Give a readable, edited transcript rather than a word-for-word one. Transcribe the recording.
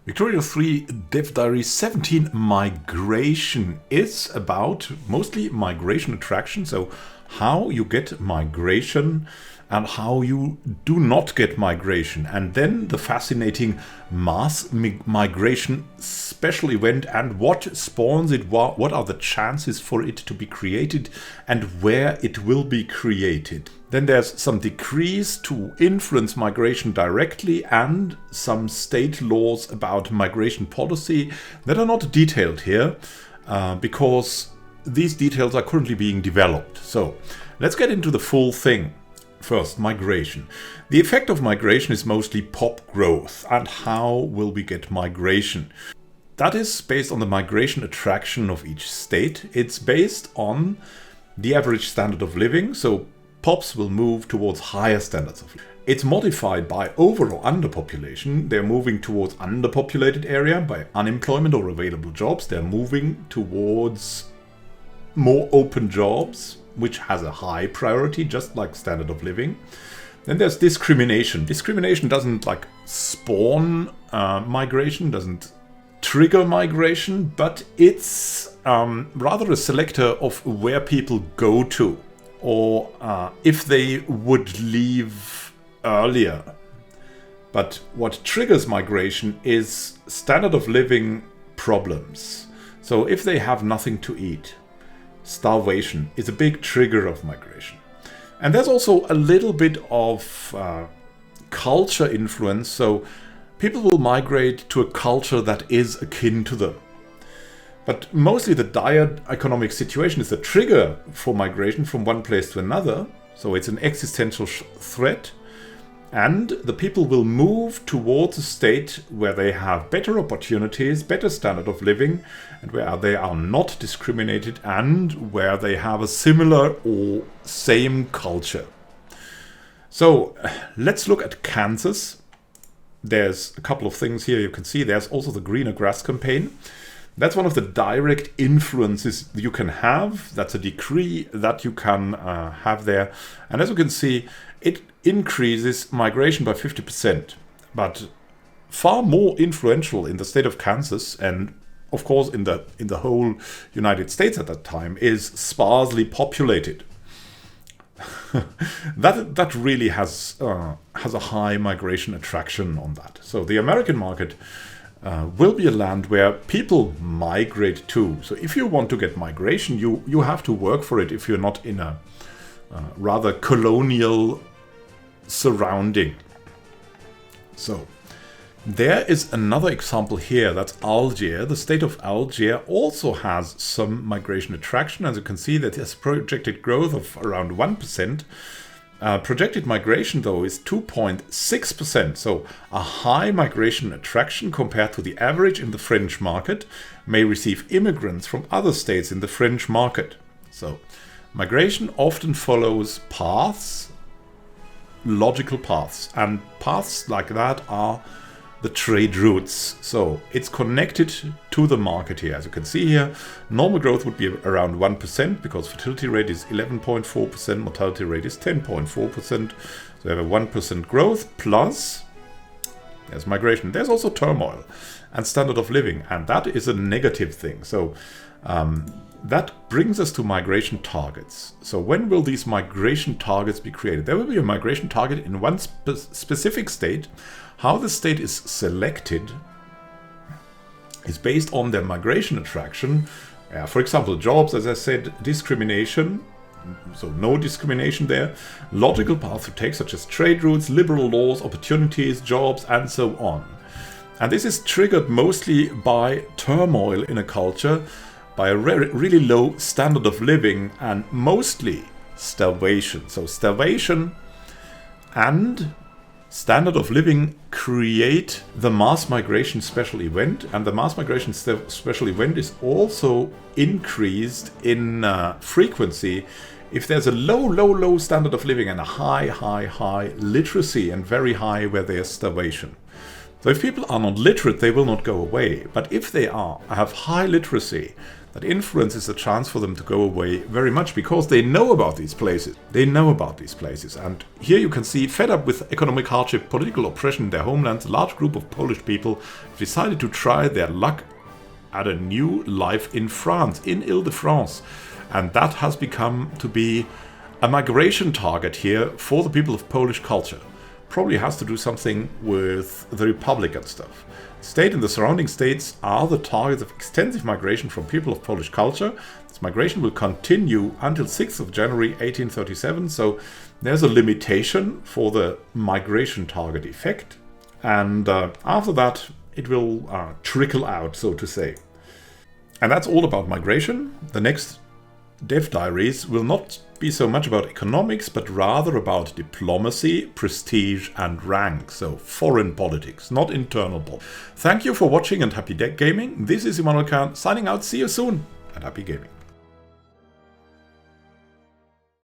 Victoria 3 Dev Diary 17 Migration is about mostly migration attraction. So how you get migration and how you do not get migration. And then the fascinating mass migration special event and what spawns it, what are the chances for it to be created and where it will be created. Then there's some decrees to influence migration directly and some state laws about migration policy that are not detailed here because these details are currently being developed. So let's get into the full thing. First, migration. The effect of migration is mostly pop growth. And how will we get migration? That is based on the migration attraction of each state. It's based on the average standard of living. So pops will move towards higher standards of living. It's modified by over or underpopulation. They're moving towards underpopulated area by unemployment or available jobs. They're moving towards more open jobs, which has a high priority, just like standard of living. Then there's discrimination. Discrimination doesn't like spawn migration, doesn't trigger migration, but it's rather a selector of where people go to or if they would leave earlier. But what triggers migration is standard of living problems. So if they have nothing to eat, starvation is a big trigger of migration. And there's also a little bit of culture influence. So people will migrate to a culture that is akin to them. But mostly the dire economic situation is the trigger for migration from one place to another. So it's an existential threat. And the people will move towards a state where they have better opportunities, better standard of living, and where they are not discriminated and where they have a similar or same culture. So let's look at Kansas. There's a couple of things here you can see. There's also the Greener Grass campaign. That's one of the direct influences you can have. That's a decree that you can have there. And as you can see, it increases migration by 50%. But far more influential in the state of Kansas and of course in the whole United States at that time is sparsely populated. that really has a high migration attraction on that. So the American market will be a land where people migrate to. So if you want to get migration, you have to work for it if you're not in a rather colonial surrounding. So there is another example here. That's Algiers. The state of Algiers also has some migration attraction. As you can see, that has projected growth of around 1%. Projected migration, though, is 2.6%. So a high migration attraction compared to the average in the French market may receive immigrants from other states in the French market. So migration often follows paths, logical paths, and paths like that are the trade routes. So it's connected to the market here. As you can see here, normal growth would be around 1% because fertility rate is 11.4%, mortality rate is 10.4%. So you have a 1% growth plus there's migration. There's also turmoil and standard of living, and that is a negative thing. So that brings us to migration targets. So when will these migration targets be created? There will be a migration target in one specific state. How the state is selected is based on their migration attraction. For example, jobs, as I said, discrimination, so no discrimination there. Logical paths to take, such as trade routes, liberal laws, opportunities, jobs, and so on. And this is triggered mostly by turmoil in a culture, by a really low standard of living, and mostly starvation. So starvation and standard of living create the mass migration special event, and the mass migration special event is also increased in frequency if there's a low standard of living and a high literacy and very high where there's starvation. So if people are not literate, they will not go away. But if they have high literacy, that influences the chance for them to go away very much, because they know about these places. They know about these places. And here you can see, fed up with economic hardship, political oppression in their homelands, a large group of Polish people decided to try their luck at a new life in France, in Ile-de-France. And that has become to be a migration target here for the people of Polish culture. Probably has to do something with the Republic and stuff. The state and the surrounding states are the targets of extensive migration from people of Polish culture. This migration will continue until 6th of January 1837, so there's a limitation for the migration target effect. And after that, it will trickle out, so to say. And that's all about migration. The next Dev Diaries will not be so much about economics, but rather about diplomacy, prestige, and rank. So foreign politics, not internal politics. Thank you for watching and happy gaming. This is Immanuel Can signing out. See you soon and happy gaming.